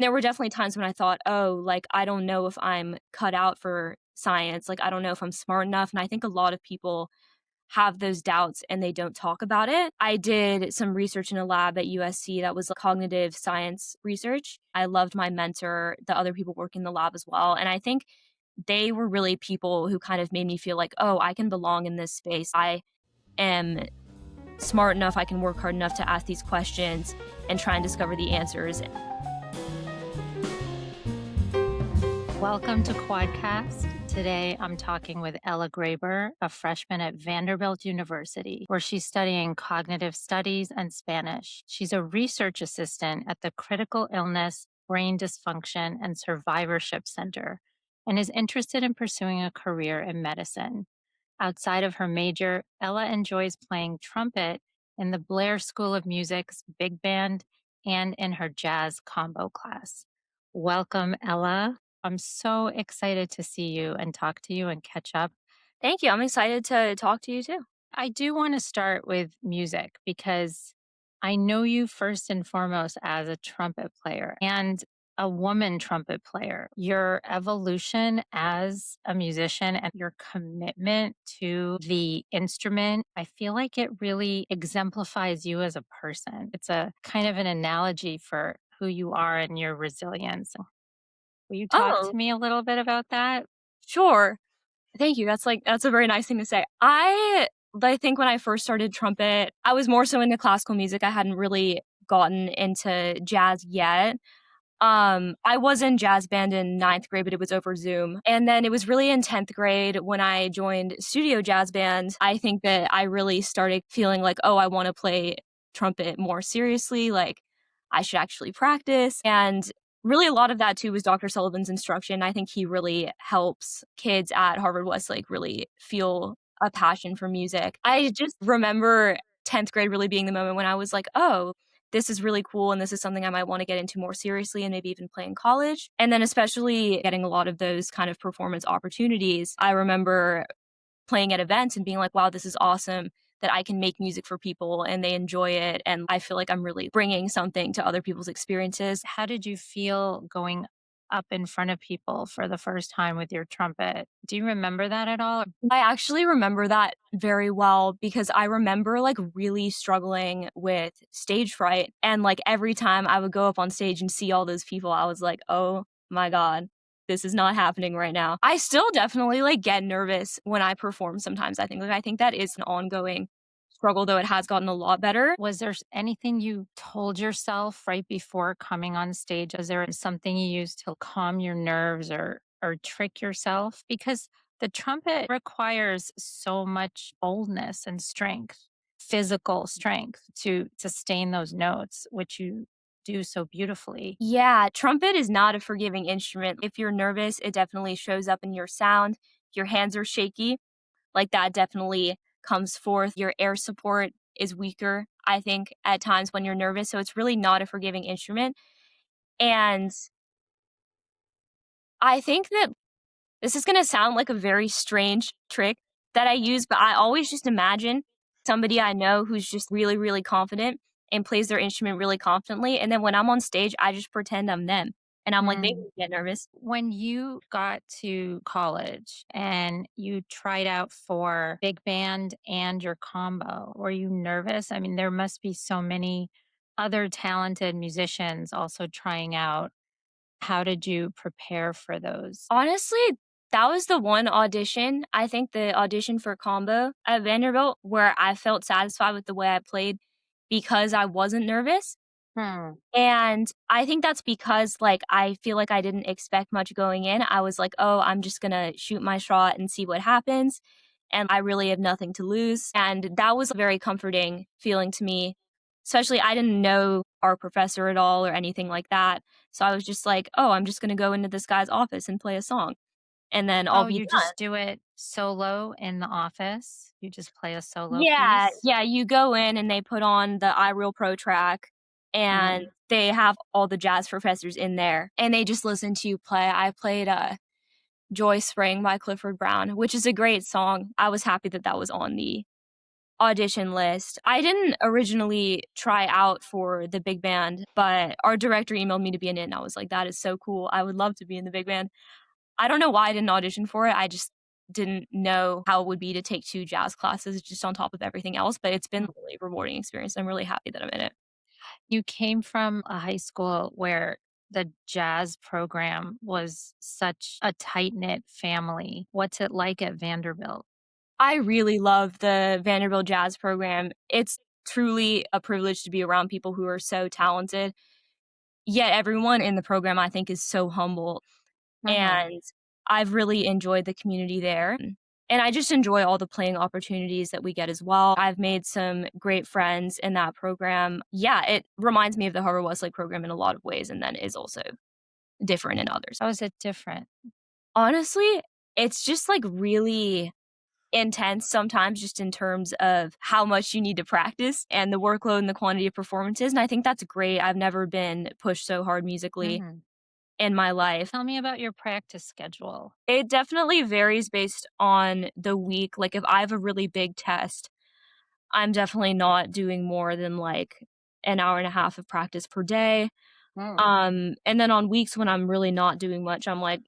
There were definitely times when I thought, "Oh, like, I don't know if I'm cut out for science, like, I don't know if I'm smart enough," and I think a lot of people have those doubts and they don't talk about it. I did some research in a lab at USC that was cognitive science research. I loved my mentor, the other people working in the lab as well, and I think they were really people who kind of made me feel like, "Oh, I can belong in this space. I am smart enough, I can work hard enough to ask these questions and try and discover the answers." Welcome to Quadcast. Today I'm talking with Ella Graber, a freshman at Vanderbilt University, where she's studying cognitive studies and Spanish. She's a research assistant at the Critical Illness, Brain Dysfunction, and Survivorship Center and is interested in pursuing a career in medicine. Outside of her major, Ella enjoys playing trumpet in the Blair School of Music's big band and in her jazz combo class. Welcome, Ella. I'm so excited to see you and talk to you and catch up. Thank you. I'm excited to talk to you too. I do want to start with music because I know you first and foremost as a trumpet player and a woman trumpet player. Your evolution as a musician and your commitment to the instrument, I feel like it really exemplifies you as a person. It's a kind of an analogy for who you are and your resilience. Will you talk Oh, to me a little bit about that? sure. Thank you. That's a very nice thing to say. I think when I first started trumpet, I was more so into classical music. I hadn't really gotten into jazz yet. I was in jazz band in ninth grade, but it was over Zoom. And then it was really in 10th grade when I joined studio jazz band. I think that I really started feeling like, oh, I want to play trumpet more seriously. Like I should actually practice. And really a lot of that too was Dr. Sullivan's instruction. I think he really helps kids at Harvard West really feel a passion for music. I just remember 10th grade really being the moment when I was like, oh, this is really cool and this is something I might want to get into more seriously and maybe even play in college. And then especially getting a lot of those kind of performance opportunities. I remember playing at events and being like, wow, this is awesome that I can make music for people and they enjoy it. And I feel like I'm really bringing something to other people's experiences. How did you feel going up in front of people for the first time with your trumpet? Do you remember that at all? I actually remember that very well because I remember really struggling with stage fright. And every time I would go up on stage and see all those people, I was like, oh my God, this is not happening right now. I still definitely get nervous when I perform sometimes. I think that is an ongoing struggle, though it has gotten a lot better. Was there anything you told yourself right before coming on stage? Was there something you used to calm your nerves or trick yourself? Because the trumpet requires so much boldness and strength, physical strength to sustain those notes, which you do so beautifully. Yeah, trumpet is not a forgiving instrument. If you're nervous, it definitely shows up in your sound. If your hands are shaky, that definitely comes forth. Your air support is weaker, I think, at times when you're nervous. So it's really not a forgiving instrument. And I think that this is going to sound like a very strange trick that I use, but I always just imagine somebody I know who's just really, really confident and plays their instrument really confidently. And then when I'm on stage, I just pretend I'm them. And I'm like, they Mm. don't get nervous. When you got to college and you tried out for big band and your combo, were you nervous? I mean, there must be so many other talented musicians also trying out. How did you prepare for those? Honestly, that was the one audition, I think the audition for combo at Vanderbilt, where I felt satisfied with the way I played because I wasn't nervous. Hmm. And I think that's because, I feel like I didn't expect much going in. I was like, "Oh, I'm just gonna shoot my shot and see what happens, and I really have nothing to lose." And that was a very comforting feeling to me, especially I didn't know our professor at all or anything like that. So I was just like, "Oh, I'm just gonna go into this guy's office and play a song, and then I'll Oh, be you done." just do it solo in the office? You just play a solo Yeah, piece? yeah, you go in and they put on the iReal Pro track, and Mm. they have all the jazz professors in there, and they just listen to you play. I played, Joy Spring by Clifford Brown, which is a great song. I was happy that that was on the audition list. I didn't originally try out for the big band, but our director emailed me to be in it, and I was like, "That is so cool. I would love to be in the big band." I don't know why I didn't audition for it. I just didn't know how it would be to take 2 jazz classes just on top of everything else, but it's been a really rewarding experience. I'm really happy that I'm in it. You came from a high school where the jazz program was such a tight knit family. What's it like at Vanderbilt? I really love the Vanderbilt Jazz program. It's truly a privilege to be around people who are so talented, yet everyone in the program, I think, is so humble, Hmm. and I've really enjoyed the community there, and I just enjoy all the playing opportunities that we get as well. I've made some great friends in that program. Yeah, it reminds me of the Harvard Westlake program in a lot of ways, and then is also different in others. How is it different? Honestly, it's just, like, really intense sometimes just in terms of how much you need to practice and the workload and the quantity of performances, and I think that's great. I've never been pushed so hard musically Hmm. in my life. Tell me about your practice schedule. It definitely varies based on the week. Like, if I have a really big test, I'm definitely not doing more than, like, an hour and a half of practice per day. Mm. And then on weeks when I'm really not doing much, I'm like,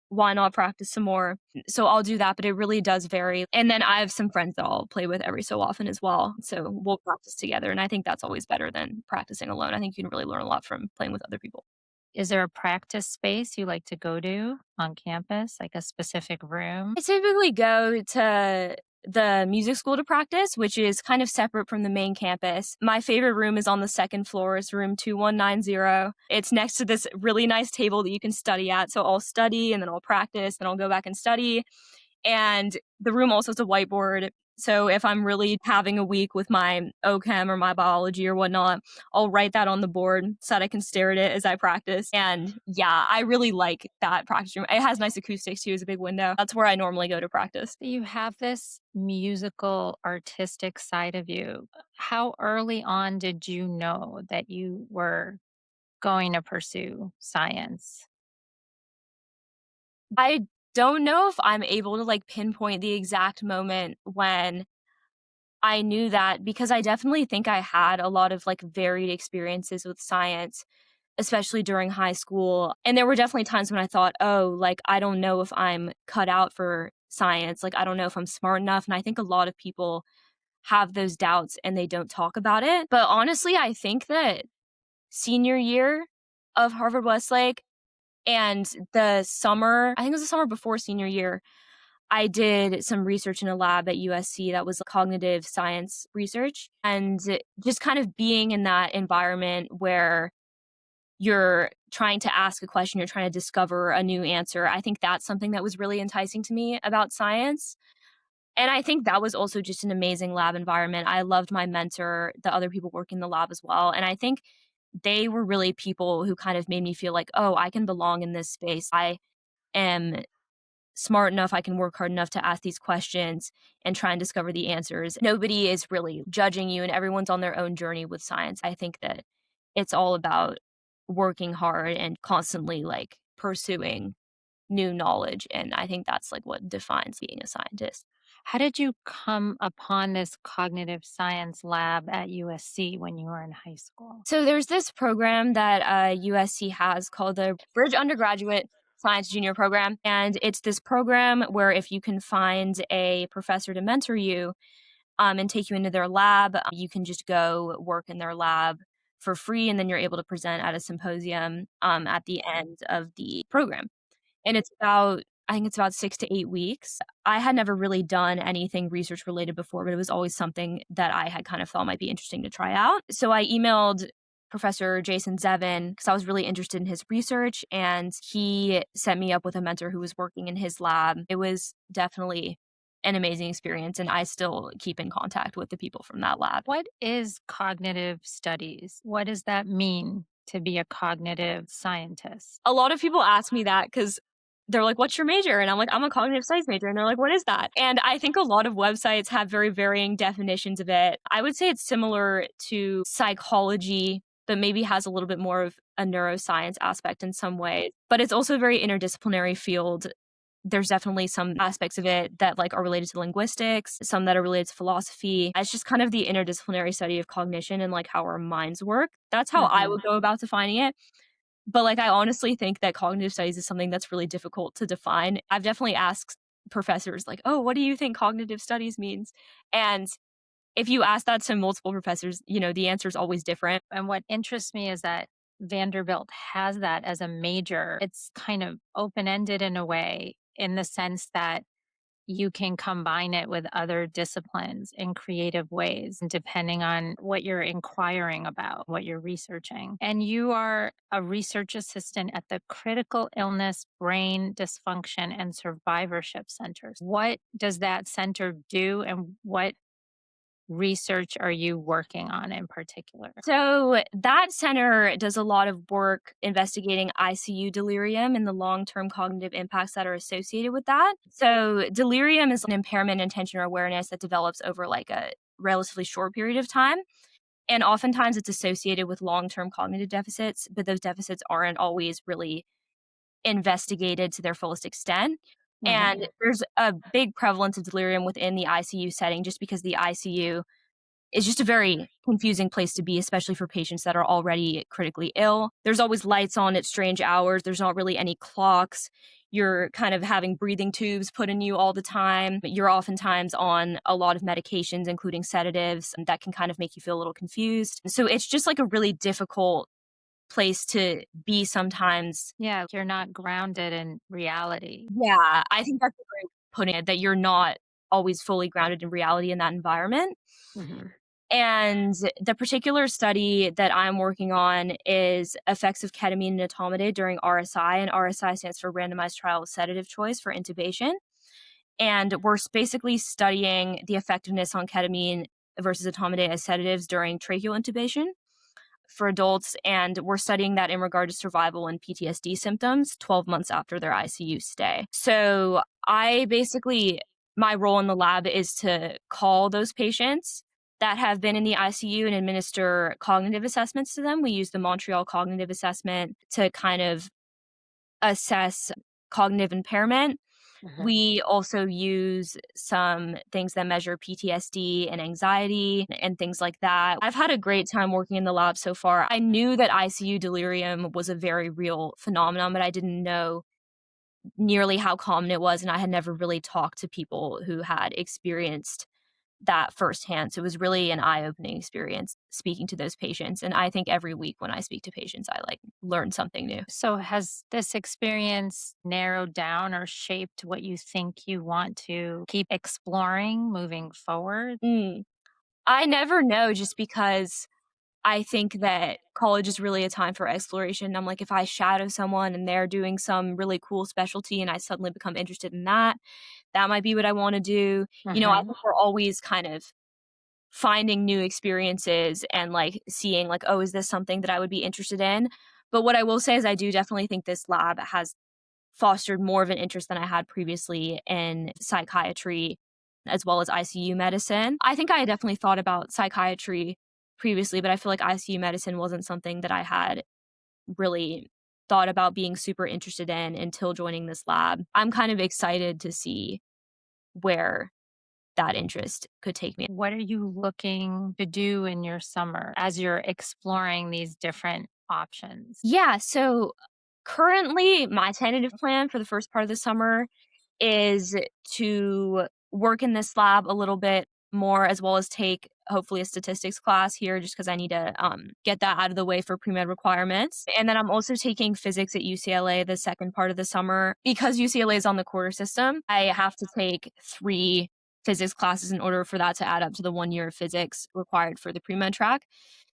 why not practice some more? So I'll do that, but it really does vary. And then I have some friends that I'll play with every so often as well. So we'll practice together. And I think that's always better than practicing alone. I think you can really learn a lot from playing with other people. Is there a practice space you like to go to on campus, like a specific room? I typically go to the music school to practice, which is kind of separate from the main campus. My favorite room is on the second floor. It's room 2190. It's next to this really nice table that you can study at. So I'll study and then I'll practice and I'll go back and study. And the room also has a whiteboard. So if I'm really having a week with my OChem or my biology or whatnot, I'll write that on the board so that I can stare at it as I practice. And yeah, I really like that practice room. It has nice acoustics too, it's a big window. That's where I normally go to practice. You have this musical, artistic side of you. How early on did you know that you were going to pursue science? I don't know if I'm able to like pinpoint the exact moment when I knew that because I definitely think I had a lot of like varied experiences with science, especially during high school. And there were definitely times when I thought, oh, like, I don't know if I'm cut out for science. Like, I don't know if I'm smart enough. And I think a lot of people have those doubts and they don't talk about it. But honestly, I think that senior year of Harvard Westlake and the summer, I think it was the summer before senior year, I did some research in a lab at USC that was cognitive science research. And just kind of being in that environment where you're trying to ask a question, you're trying to discover a new answer. I think that's something that was really enticing to me about science. And I think that was also just an amazing lab environment. I loved my mentor, the other people working in the lab as well. And I think they were really people who kind of made me feel like, oh, I can belong in this space. I am smart enough, I can work hard enough to ask these questions and try and discover the answers. Nobody is really judging you, and everyone's on their own journey with science. I think that it's all about working hard and constantly like pursuing new knowledge. And I think that's like what defines being a scientist. How did you come upon this cognitive science lab at USC when you were in high school? So there's this program that USC has called the Bridge Undergraduate Science Junior Program. And it's this program where if you can find a professor to mentor you, and take you into their lab. You can just go work in their lab for free, and then you're able to present at a symposium at the end of the program. And it's about I think it's about 6 to 8 weeks. I had never really done anything research related before, but it was always something that I had kind of thought might be interesting to try out. So I emailed Professor Jason Zevin because I was really interested in his research, and he set me up with a mentor who was working in his lab. It was definitely an amazing experience, and I still keep in contact with the people from that lab. What is cognitive studies? What does that mean to be a cognitive scientist? A lot of people ask me that because they're like, "What's your major?" And I'm like, "I'm a cognitive science major." And they're like, "What is that?" And I think a lot of websites have very varying definitions of it. I would say it's similar to psychology, but maybe has a little bit more of a neuroscience aspect in some ways. But it's also a very interdisciplinary field There's definitely some aspects of it that like are related to linguistics, some that are related to philosophy. It's just kind of the interdisciplinary study of cognition and like how our minds work. That's how I Hmm. would go about defining it. But like I honestly think that cognitive studies is something that's really difficult to define. I've definitely asked professors like, "Oh, what do you think cognitive studies means?" And if you ask that to multiple professors, the answer is always different. And what interests me is that Vanderbilt has that as a major. It's kind of open ended in a way, in the sense that you can combine it with other disciplines in creative ways, depending on what you're inquiring about, what you're researching. And you are a research assistant at the Critical Illness, Brain Dysfunction, and Survivorship Centers. What does that center do, and what research are you working on in particular? So that center does a lot of work investigating ICU delirium and the long-term cognitive impacts that are associated with that. So delirium is an impairment in attention or awareness that develops over like a relatively short period of time. And oftentimes it's associated with long-term cognitive deficits, but those deficits aren't always really investigated to their fullest extent. And Hmm. there's a big prevalence of delirium within the ICU setting just because the ICU is just a very confusing place to be, especially for patients that are already critically ill. There's always lights on at strange hours. There's not really any clocks. You're kind of having breathing tubes put in you all the time. You're oftentimes on a lot of medications, including sedatives, that can kind of make you feel a little confused. So it's just like a really difficult place to be sometimes. Yeah, you're not grounded in reality. Yeah, I think that's a great putting it, that you're not always fully grounded in reality in that environment. Hmm. And the particular study that I'm working on is effects of ketamine and etomidate during RSI, and RSI stands for randomized trial of sedative choice for intubation. And we're basically studying the effectiveness on ketamine versus etomidate as sedatives during tracheal intubation for adults, and we're studying that in regard to survival and PTSD symptoms 12 months after their ICU stay. So I basically, my role in the lab is to call those patients that have been in the ICU and administer cognitive assessments to them. We use the Montreal Cognitive Assessment to kind of assess cognitive impairment. Hmm. We also use some things that measure PTSD and anxiety and things like that. I've had a great time working in the lab so far. I knew that ICU delirium was a very real phenomenon, but I didn't know nearly how common it was. And I had never really talked to people who had experienced that firsthand. So it was really an eye-opening experience speaking to those patients. And I think every week when I speak to patients, I like learn something new. So, has this experience narrowed down or shaped what you think you want to keep exploring moving forward? Mm. I never know just because I think that college is really a time for exploration. I'm like, if I shadow someone and they're doing some really cool specialty and I suddenly become interested in that, that might be what I want to do. I Hmm. think we're always kind of finding new experiences and like seeing like, oh, is this something that I would be interested in? But what I will say is I do definitely think this lab has fostered more of an interest than I had previously in psychiatry as well as ICU medicine. I think I had definitely thought about psychiatry previously, but I feel like ICU medicine wasn't something that I had really thought about being super interested in until joining this lab. I'm kind of excited to see where that interest could take me. What are you looking to do in your summer as you're exploring these different options? Yeah, so currently my tentative plan for the first part of the summer is to work in this lab a little bit more as well as take hopefully a statistics class here just because I need to get that out of the way for pre-med requirements. And then I'm also taking physics at UCLA the second part of the summer. Because UCLA is on the quarter system, I have to take 3 physics classes in order for that to add up to the 1 year of physics required for the pre-med track.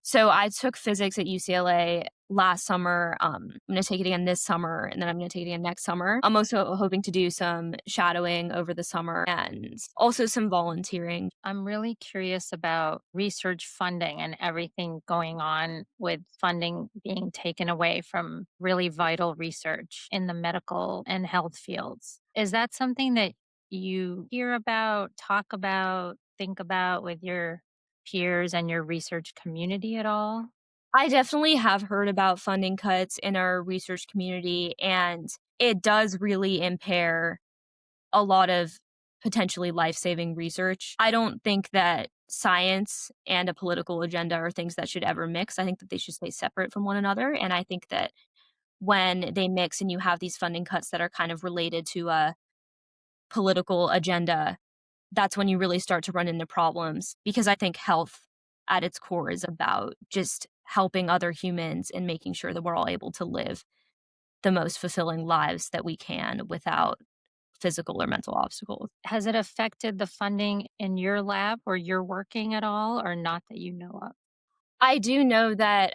So I took physics at UCLA last summer. I'm going to take it again this summer, and then I'm going to take it again next summer. I'm also hoping to do some shadowing over the summer and also some volunteering. I'm really curious about research funding and everything going on with funding being taken away from really vital research in the medical and health fields. Is that something that you hear about, talk about, think about with your peers and your research community at all? I definitely have heard about funding cuts in our research community, and it does really impair a lot of potentially life-saving research. I don't think that science and a political agenda are things that should ever mix. I think that they should stay separate from one another, and I think that when they mix and you have these funding cuts that are kind of related to a political agenda, that's when you really start to run into problems, because I think health at its core is about just helping other humans and making sure that we're all able to live the most fulfilling lives that we can without physical or mental obstacles. Has it affected the funding in your lab where you're working at all, or not that you know of? I do know that,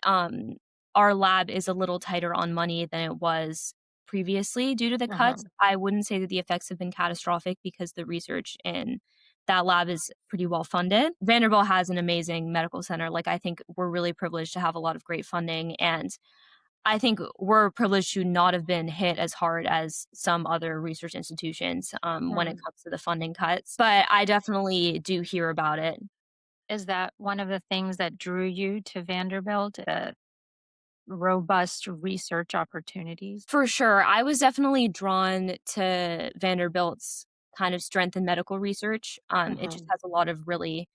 our lab is a little tighter on money than it was previously due to the cuts. Mhm, I wouldn't say that the effects have been catastrophic because the research in that lab is pretty well funded. Vanderbilt has an amazing medical center. Like, I think we're really privileged to have a lot of great funding, and I think we're privileged to not have been hit as hard as some other research institutions, when it mm. comes to the funding cuts, but I definitely do hear about it. Is that one of the things that drew you to Vanderbilt, robust research opportunities? For sure. I was definitely drawn to Vanderbilt's kind of strength in medical research. It just Mhm, has a lot of really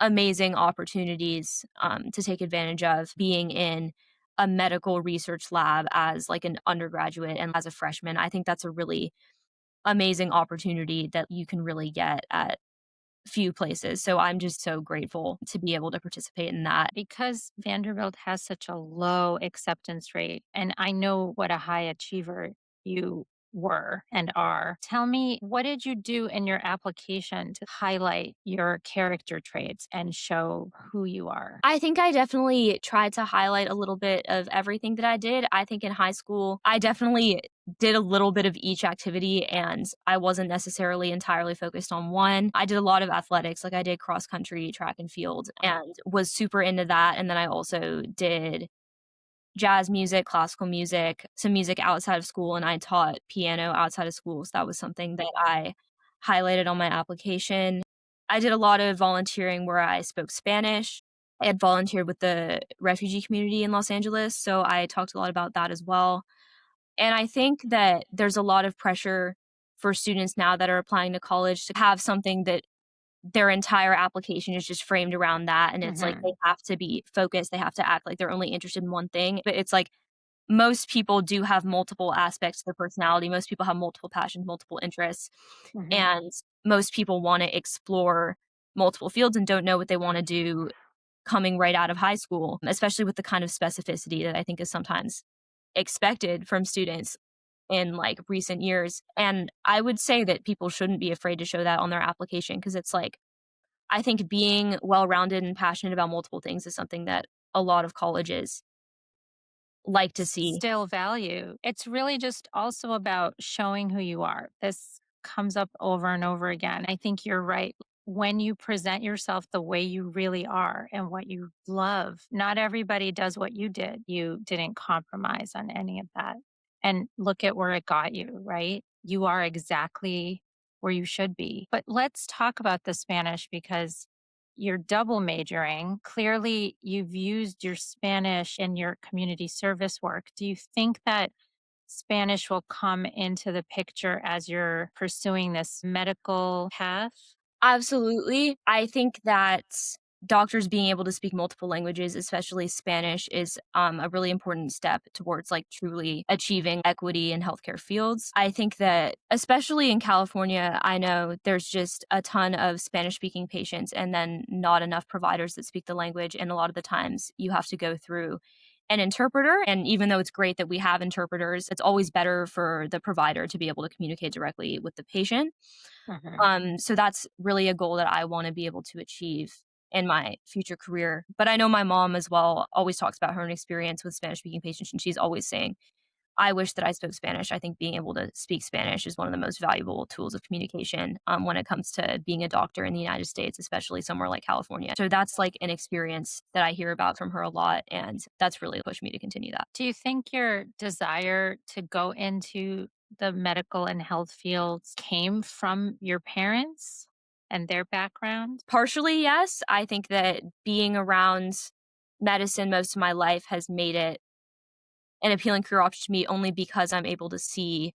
amazing opportunities, to take advantage of being in a medical research lab as like an undergraduate and as a freshman. I think that's a really amazing opportunity that you can really get at few places. So I'm just so grateful to be able to participate in that. because Vanderbilt has such a low acceptance rate, and I know what a high achiever you were and are. Tell me, what did you do in your application to highlight your character traits and show who you are? I think I definitely tried to highlight a little bit of everything that I did. I think in high school, I definitely did a little bit of each activity and I wasn't necessarily entirely focused on one. I did a lot of athletics, like I did cross country, track and field, and was super into that. And then I also did jazz music, classical music, some music outside of school, and I taught piano outside of school. So that was something that I highlighted on my application. I did a lot of volunteering where I spoke Spanish. I had volunteered with the refugee community in Los Angeles, so I talked a lot about that as well. And I think that there's a lot of pressure for students now that are applying to college to have something that their entire application is just framed around that, and it's like they Mhm, have to be focused, they have to act like they're only interested in one thing, but it's like most people do have multiple aspects to their personality, most people have multiple passions, multiple interests, mhm. and most people wanna explore multiple fields and don't know what they wanna do coming right out of high school, especially with the kind of specificity that I think is sometimes expected from students in, like, recent years, and I would say that people shouldn't be afraid to show that on their application because it's like I think being well-rounded and passionate about multiple things is something that a lot of colleges like to see. Still value. It's really just also about showing who you are. This comes up over and over again. I think you're right. When you present yourself the way you really are and what you love, not everybody does what you did. You didn't compromise on any of that. And look at where it got you, right? You are exactly where you should be. But let's talk about the Spanish because you're double majoring. Clearly, you've used your Spanish in your community service work. Do you think that Spanish will come into the picture as you're pursuing this medical path? Absolutely. I think that doctors being able to speak multiple languages, especially Spanish, is a really important step towards like truly achieving equity in healthcare fields. I think that, especially in California, I know there's just a ton of Spanish speaking patients and then not enough providers that speak the language. And a lot of the times you have to go through an interpreter. And even though it's great that we have interpreters, it's always better for the provider to be able to communicate directly with the patient. Mhm. So that's really a goal that I wanna be able to achieve in my future career. But I know my mom as well always talks about her own experience with Spanish speaking patients, and she's always saying, "I wish that I spoke Spanish." I think being able to speak Spanish is one of the most valuable tools of communication, when it comes to being a doctor in the United States, especially somewhere like California. So that's, like, an experience that I hear about from her a lot, and that's really pushed me to continue that. Do you think your desire to go into the medical and health fields came from your parents and their background? Partially, yes. I think that being around medicine most of my life has made it an appealing career option to me only because I'm able to see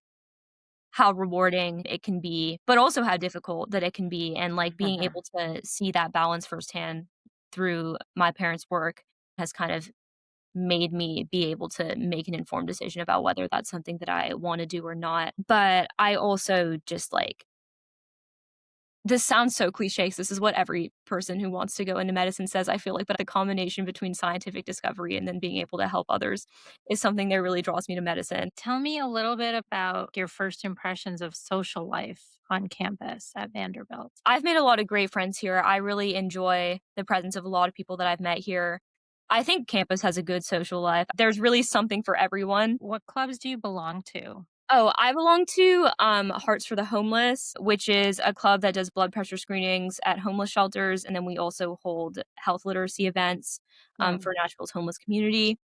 how rewarding it can be, but also how difficult that it can be, and, like, being able to see that balance firsthand through my parents' work has kind of made me be able to make an informed decision about whether that's something that I wanna do or not. But I also just, like, this sounds so cliché 'cause this is what every person who wants to go into medicine says, I feel like, but the combination between scientific discovery and then being able to help others is something that really draws me to medicine. Tell me a little bit about your first impressions of social life on campus at Vanderbilt. I've made a lot of great friends here. I really enjoy the presence of a lot of people that I've met here. I think campus has a good social life. There's really something for everyone. What clubs do you belong to? Oh, I belong to Hearts for the Homeless, which is a club that does blood pressure screenings at homeless shelters, and then we also hold health literacy events Yeah. for Nashville's homeless community.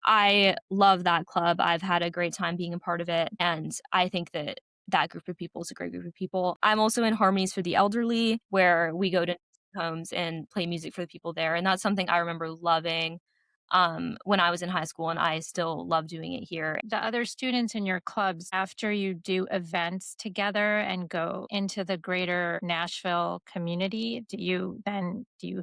I love that club. I've had a great time being a part of it, and I think that that group of people is a great group of people. I'm also in Harmonies for the Elderly, where we go to homes and play music for the people there, and that's something I remember loving, when I was in high school, and I still love doing it here. The other students in your clubs, after you do events together and go into the greater Nashville community, do you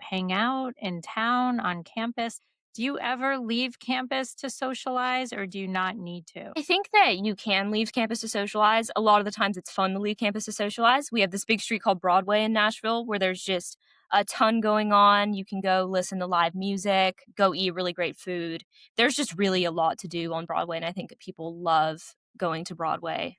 hang out in town on campus? Do you ever leave campus to socialize or do you not need to? I think that you can leave campus to socialize. A lot of the times it's fun to leave campus to socialize. We have this big street called Broadway in Nashville where there's just a ton going on. You can go listen to live music, go eat really great food. There's just really a lot to do on Broadway, and I think that people love going to Broadway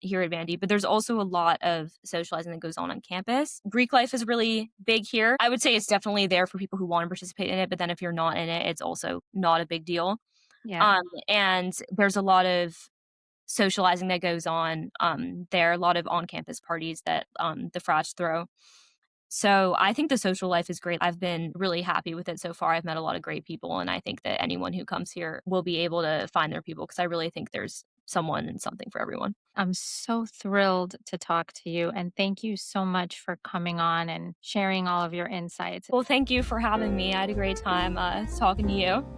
here at Vandy. But there's also a lot of socializing that goes on campus. Greek life is really big here. I would say it's definitely there for people who want to participate in it, but then if you're not in it, it's also not a big deal. Yeah. And there's a lot of socializing that goes on. There are a lot of on-campus parties that, the frats throw. So I think the social life is great. I've been really happy with it so far. I've met a lot of great people, and I think that anyone who comes here will be able to find their people because I really think there's someone and something for everyone. I'm so thrilled to talk to you and thank you so much for coming on and sharing all of your insights. Well, thank you for having me. I had a great time, talking to you.